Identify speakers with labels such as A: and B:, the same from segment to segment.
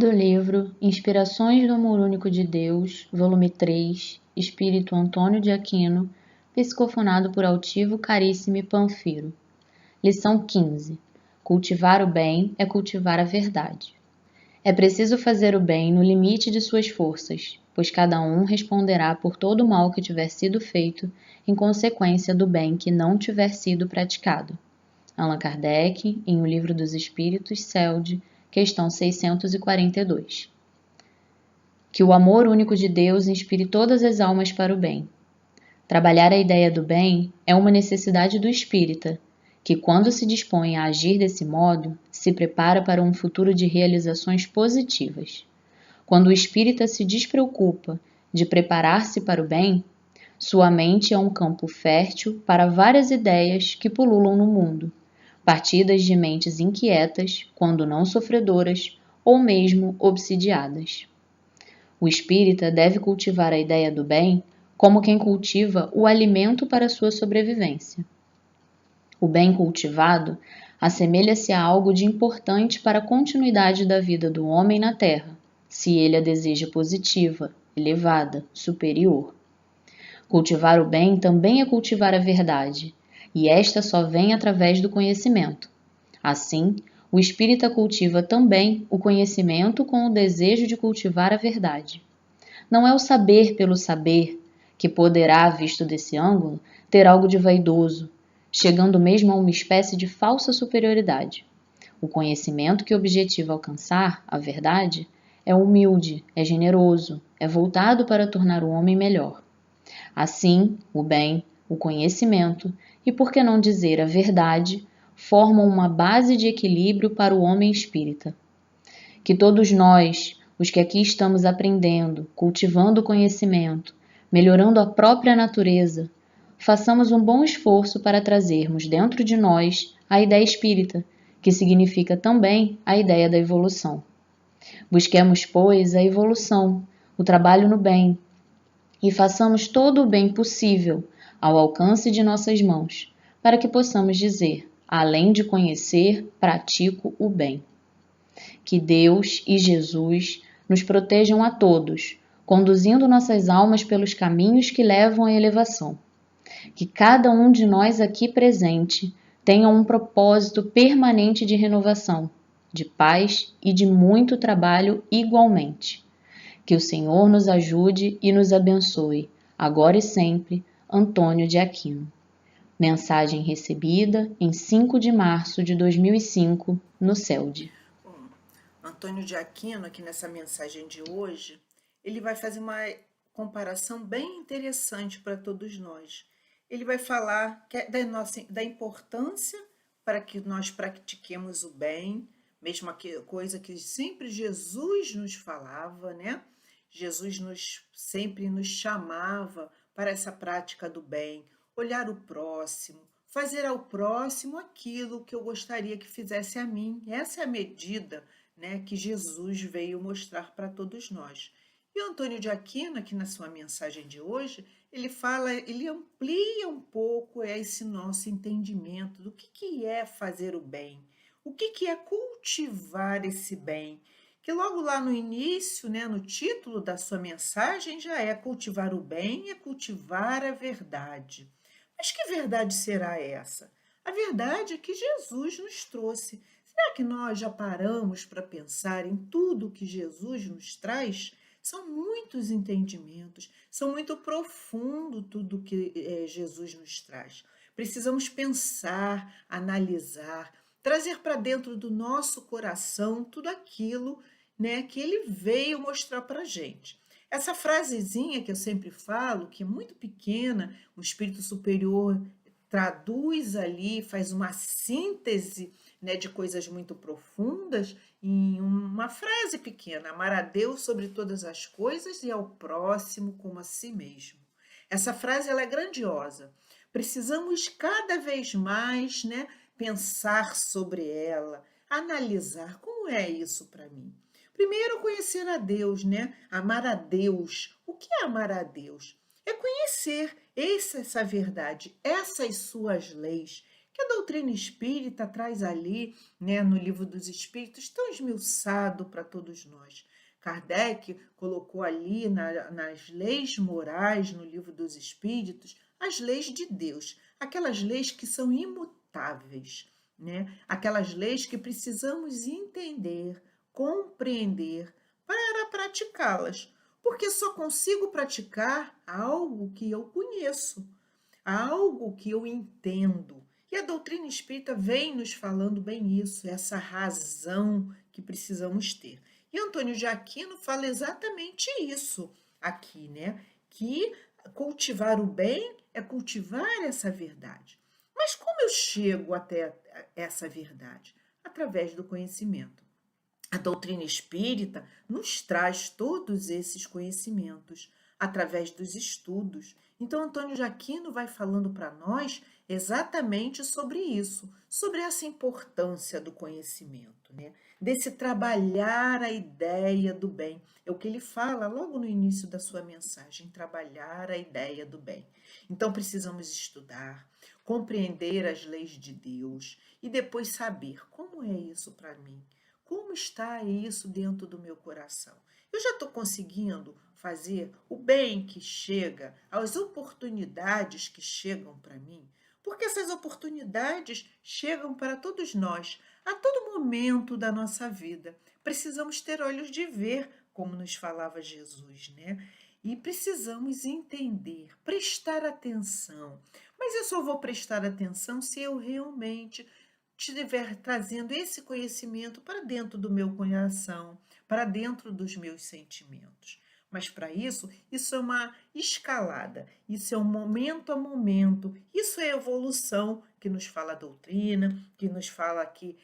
A: do livro Inspirações do Amor Único de Deus, volume 3, Espírito Antônio de Aquino, psicofonado por Altivo Caríssimo Panfiro. Lição 15. Cultivar o bem é cultivar a verdade. É preciso fazer o bem no limite de suas forças, pois cada um responderá por todo o mal que tiver sido feito em consequência do bem que não tiver sido praticado. Allan Kardec, em O Livro dos Espíritos, Celde, questão 642. Que o amor único de Deus inspire todas as almas para o bem. Trabalhar a ideia do bem é uma necessidade do espírita, que quando se dispõe a agir desse modo, se prepara para um futuro de realizações positivas. Quando o espírita se despreocupa de preparar-se para o bem, sua mente é um campo fértil para várias ideias que pululam no mundo, partidas de mentes inquietas, quando não sofredoras, ou mesmo obsidiadas. O espírita deve cultivar a ideia do bem como quem cultiva o alimento para sua sobrevivência. O bem cultivado assemelha-se a algo de importante para a continuidade da vida do homem na Terra, se ele a deseja positiva, elevada, superior. Cultivar o bem também é cultivar a verdade, e esta só vem através do conhecimento. Assim, o espírita cultiva também o conhecimento com o desejo de cultivar a verdade. Não é o saber pelo saber, que poderá, visto desse ângulo, ter algo de vaidoso, chegando mesmo a uma espécie de falsa superioridade. O conhecimento que objetiva alcançar, a verdade, é humilde, é generoso, é voltado para tornar o homem melhor. Assim, o bem, o conhecimento e, por que não dizer, a verdade, formam uma base de equilíbrio para o homem espírita. Que todos nós, os que aqui estamos aprendendo, cultivando o conhecimento, melhorando a própria natureza, façamos um bom esforço para trazermos dentro de nós a ideia espírita, que significa também a ideia da evolução. Busquemos, pois, a evolução, o trabalho no bem, e façamos todo o bem possível ao alcance de nossas mãos, para que possamos dizer, além de conhecer, pratico o bem. Que Deus e Jesus nos protejam a todos, conduzindo nossas almas pelos caminhos que levam à elevação. Que cada um de nós aqui presente tenha um propósito permanente de renovação, de paz e de muito trabalho igualmente. Que o Senhor nos ajude e nos abençoe, agora e sempre. Antônio de Aquino. Mensagem recebida em 5 de março de 2005, no Celde.
B: Bom, Antônio de Aquino, aqui nessa mensagem de hoje, ele vai fazer uma comparação bem interessante para todos nós. Ele vai falar da importância para que nós pratiquemos o bem, mesma coisa que sempre Jesus nos falava, né? Jesus sempre nos chamava para essa prática do bem, olhar o próximo, fazer ao próximo aquilo que eu gostaria que fizesse a mim. Essa é a medida, né, que Jesus veio mostrar para todos nós. E o Antônio de Aquino, aqui na sua mensagem de hoje, ele amplia um pouco esse nosso entendimento do que é fazer o bem, o que é cultivar esse bem, que logo lá no início, né, no título da sua mensagem, já é cultivar o bem, é cultivar a verdade. Mas que verdade será essa? A verdade é que Jesus nos trouxe. Será que nós já paramos para pensar em tudo que Jesus nos traz? São muitos entendimentos, são muito profundo tudo que Jesus nos traz. Precisamos pensar, analisar, trazer para dentro do nosso coração tudo aquilo, né, que ele veio mostrar para a gente. Essa frasezinha que eu sempre falo, que é muito pequena, o espírito superior traduz ali, faz uma síntese, né, de coisas muito profundas em uma frase pequena: amar a Deus sobre todas as coisas e ao próximo como a si mesmo. Essa frase ela é grandiosa. Precisamos cada vez mais, né, pensar sobre ela, analisar como é isso para mim. Primeiro, conhecer a Deus, né? Amar a Deus. O que é amar a Deus? É conhecer essa verdade, essas suas leis, que a doutrina espírita traz ali, né, no Livro dos Espíritos, tão esmiuçado para todos nós. Kardec colocou ali nas leis morais, no Livro dos Espíritos, as leis de Deus, aquelas leis que são imutáveis, né? Aquelas leis que precisamos entender, compreender para praticá-las, porque só consigo praticar algo que eu conheço, algo que eu entendo. E a doutrina espírita vem nos falando bem isso, essa razão que precisamos ter. E Antônio de Aquino fala exatamente isso aqui, né? Que cultivar o bem é cultivar essa verdade. Mas como eu chego até essa verdade? Através do conhecimento. A doutrina espírita nos traz todos esses conhecimentos através dos estudos. Então, Antônio de Aquino vai falando para nós exatamente sobre isso, sobre essa importância do conhecimento, né? Desse trabalhar a ideia do bem. É o que ele fala logo no início da sua mensagem, trabalhar a ideia do bem. Então, precisamos estudar, compreender as leis de Deus e depois saber como é isso para mim. Como está isso dentro do meu coração? Eu já estou conseguindo fazer o bem que chega, as oportunidades que chegam para mim? Porque essas oportunidades chegam para todos nós, a todo momento da nossa vida. Precisamos ter olhos de ver, como nos falava Jesus, né? E precisamos entender, prestar atenção. Mas eu só vou prestar atenção se eu realmente estiver trazendo esse conhecimento para dentro do meu coração, para dentro dos meus sentimentos. Mas para isso, isso é uma escalada, isso é um momento a momento, isso é evolução que nos fala a doutrina, que nos fala aqui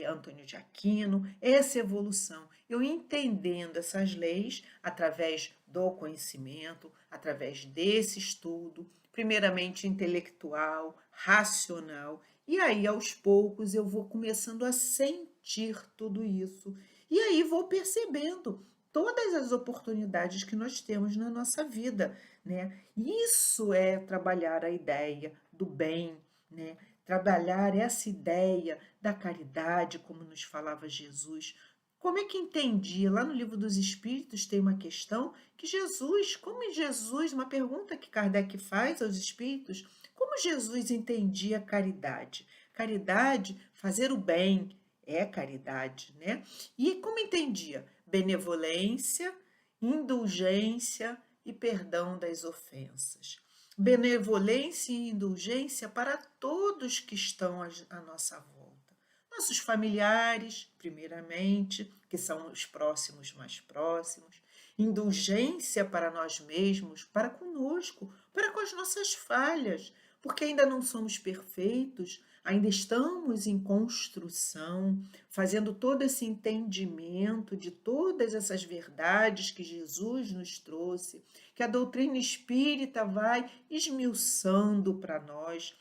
B: Antônio de Aquino, essa evolução. Eu entendendo essas leis através do conhecimento, através desse estudo, primeiramente intelectual, racional, e aí aos poucos eu vou começando a sentir tudo isso, e aí vou percebendo todas as oportunidades que nós temos na nossa vida, né? Isso é trabalhar a ideia do bem, né? Trabalhar essa ideia da caridade, como nos falava Jesus. Como é que entendia? Lá no Livro dos Espíritos tem uma questão que Jesus, como Jesus, uma pergunta que Kardec faz aos espíritos, como Jesus entendia a caridade? Caridade, fazer o bem, é caridade, né? E como entendia? Benevolência, indulgência e perdão das ofensas. Benevolência e indulgência para todos que estão à nossa volta. Nossos familiares, primeiramente, que são os próximos mais próximos. Indulgência para nós mesmos, para conosco, para com as nossas falhas, porque ainda não somos perfeitos, ainda estamos em construção, fazendo todo esse entendimento de todas essas verdades que Jesus nos trouxe, que a doutrina espírita vai esmiuçando para nós.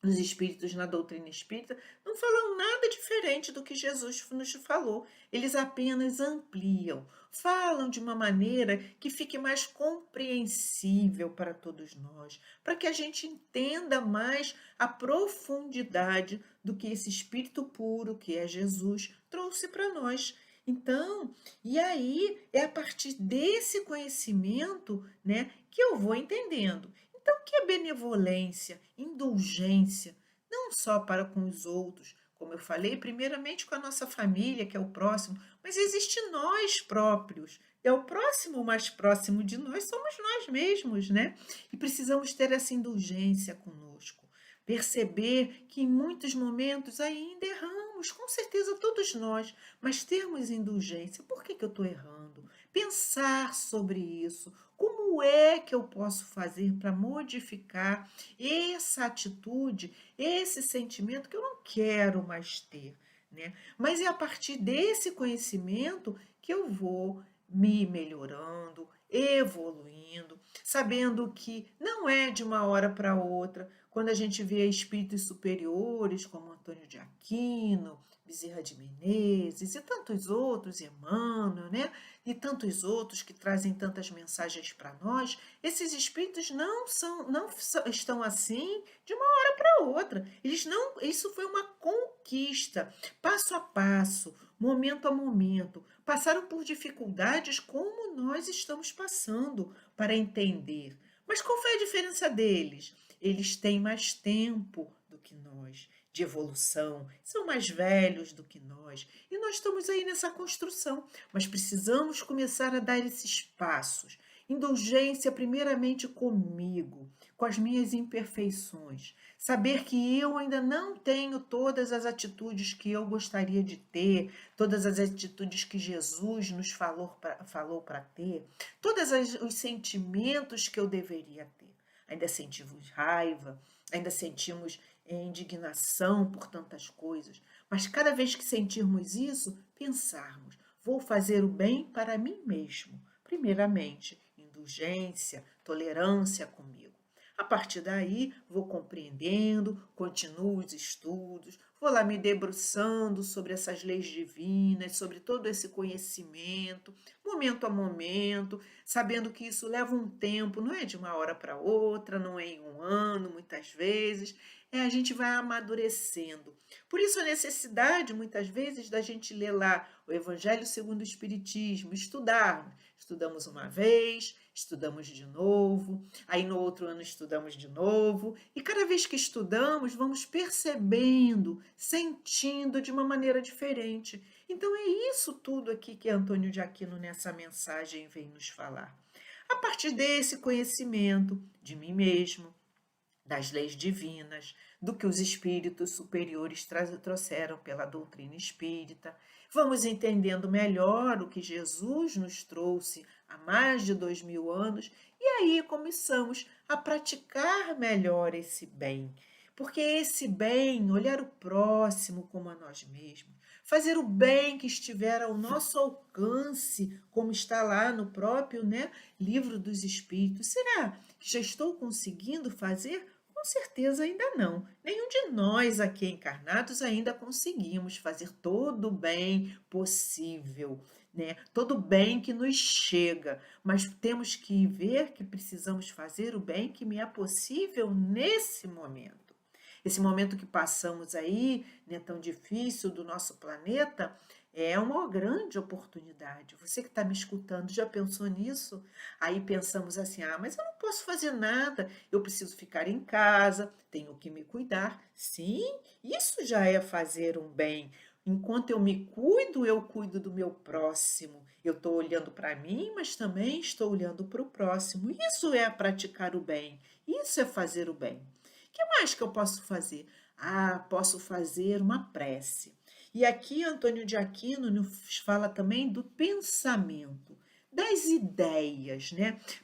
B: Os espíritos na doutrina espírita não falam nada diferente do que Jesus nos falou. Eles apenas ampliam, falam de uma maneira que fique mais compreensível para todos nós, para que a gente entenda mais a profundidade do que esse espírito puro, que é Jesus, trouxe para nós. Então, e aí é a partir desse conhecimento, né, que eu vou entendendo. Então, o que é benevolência, indulgência, não só para com os outros, como eu falei, primeiramente com a nossa família, que é o próximo, mas existe nós próprios. É o próximo mais próximo de nós, somos nós mesmos, né? E precisamos ter essa indulgência conosco. Perceber que em muitos momentos ainda erramos, com certeza todos nós, mas termos indulgência. Por que eu estou errando? Pensar sobre isso. Como é que eu posso fazer para modificar essa atitude, esse sentimento que eu não quero mais ter, né? Mas é a partir desse conhecimento que eu vou me melhorando, evoluindo, sabendo que não é de uma hora para outra. Quando a gente vê espíritos superiores, como Antônio de Aquino, Bezerra de Menezes e tantos outros, Emmanuel, né? E tantos outros que trazem tantas mensagens para nós, esses espíritos não estão assim de uma hora para a outra. Eles não, isso foi uma conquista, passo a passo, momento a momento. Passaram por dificuldades como nós estamos passando para entender. Mas qual foi a diferença deles? Eles têm mais tempo do que nós, de evolução, são mais velhos do que nós. E nós estamos aí nessa construção, mas precisamos começar a dar esses passos. Indulgência, primeiramente comigo, com as minhas imperfeições. Saber que eu ainda não tenho todas as atitudes que eu gostaria de ter, todas as atitudes que Jesus nos falou para ter, todos os sentimentos que eu deveria ter. Ainda sentimos raiva, ainda sentimos indignação por tantas coisas, mas cada vez que sentirmos isso, pensarmos: vou fazer o bem para mim mesmo. Primeiramente, indulgência, tolerância comigo. A partir daí, vou compreendendo, continuo os estudos, vou lá me debruçando sobre essas leis divinas, sobre todo esse conhecimento, momento a momento, sabendo que isso leva um tempo, não é de uma hora para outra, não é em um ano, muitas vezes, a gente vai amadurecendo. Por isso a necessidade, muitas vezes, da gente ler lá o Evangelho segundo o Espiritismo, estudarmos. Estudamos uma vez, estudamos de novo, aí no outro ano estudamos de novo, e cada vez que estudamos, vamos percebendo, sentindo de uma maneira diferente. Então é isso tudo aqui que Antônio de Aquino nessa mensagem vem nos falar. A partir desse conhecimento de mim mesmo, das leis divinas, do que os espíritos superiores trouxeram pela doutrina espírita. Vamos entendendo melhor o que Jesus nos trouxe há mais de 2000 anos e aí começamos a praticar melhor esse bem. Porque esse bem, olhar o próximo como a nós mesmos, fazer o bem que estiver ao nosso alcance, como está lá no próprio Livro dos Espíritos. Será que já estou conseguindo fazer? Com certeza ainda não. Nenhum de nós aqui encarnados ainda conseguimos fazer todo o bem possível, todo o bem que nos chega. Mas temos que ver que precisamos fazer o bem que me é possível nesse momento. Esse momento que passamos aí, tão difícil do nosso planeta, é uma grande oportunidade. Você que está me escutando, já pensou nisso? Aí pensamos assim, mas eu não posso fazer nada, eu preciso ficar em casa, tenho que me cuidar. Sim, isso já é fazer um bem. Enquanto eu me cuido, eu cuido do meu próximo. Eu estou olhando para mim, mas também estou olhando para o próximo. Isso é praticar o bem, isso é fazer o bem. O que mais que eu posso fazer? Posso fazer uma prece. E aqui Antônio de Aquino nos fala também do pensamento, das ideias,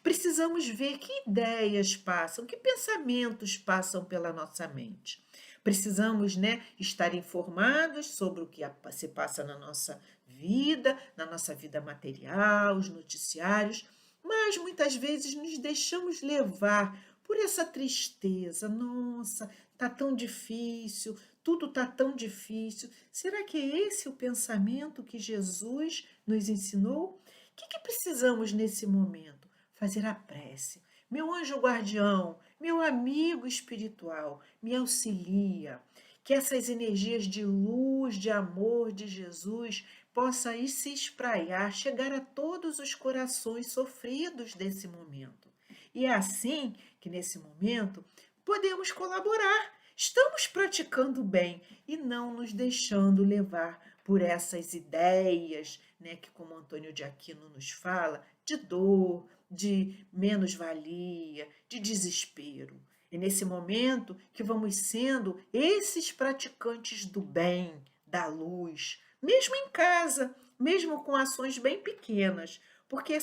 B: Precisamos ver que ideias passam, que pensamentos passam pela nossa mente. Precisamos, estar informados sobre o que se passa na nossa vida material, os noticiários, mas muitas vezes nos deixamos levar por essa tristeza. Nossa, tá tão difícil, tudo tá tão difícil. Será que é esse o pensamento que Jesus nos ensinou? O que precisamos nesse momento? Fazer a prece. Meu anjo guardião, meu amigo espiritual, me auxilia. Que essas energias de luz, de amor de Jesus possam aí se espraiar, chegar a todos os corações sofridos desse momento. E é assim que, nesse momento, podemos colaborar. Estamos praticando o bem e não nos deixando levar por essas ideias, que, como Antônio de Aquino nos fala, de dor, de menos-valia, de desespero. É nesse momento que vamos sendo esses praticantes do bem, da luz, mesmo em casa, mesmo com ações bem pequenas, porque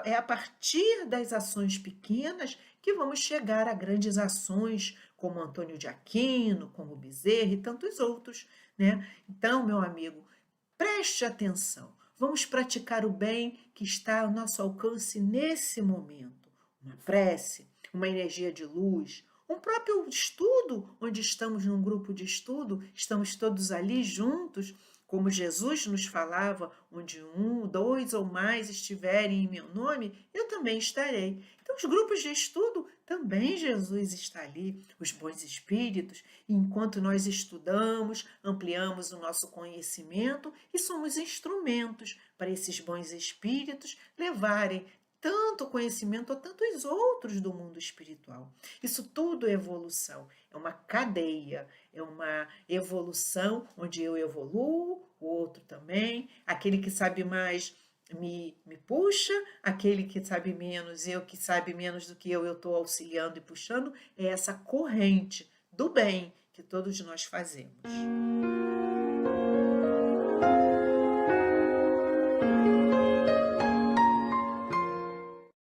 B: é a partir das ações pequenas que vamos chegar a grandes ações, como Antônio de Aquino, como Bezerra e tantos outros, Então, meu amigo, preste atenção. Vamos praticar o bem que está ao nosso alcance nesse momento. Uma prece, uma energia de luz, um próprio estudo, onde estamos num grupo de estudo, estamos todos ali juntos, Como Jesus nos falava, onde um, dois ou mais estiverem em meu nome, eu também estarei. Então, os grupos de estudo, também Jesus está ali, os bons espíritos, e enquanto nós estudamos, ampliamos o nosso conhecimento e somos instrumentos para esses bons espíritos levarem tanto conhecimento a tantos outros do mundo espiritual. Isso tudo é evolução, é uma cadeia, é uma evolução onde eu evoluo, o outro também, aquele que sabe mais me puxa, aquele que sabe menos, eu que sabe menos do que eu estou auxiliando e puxando, é essa corrente do bem que todos nós fazemos.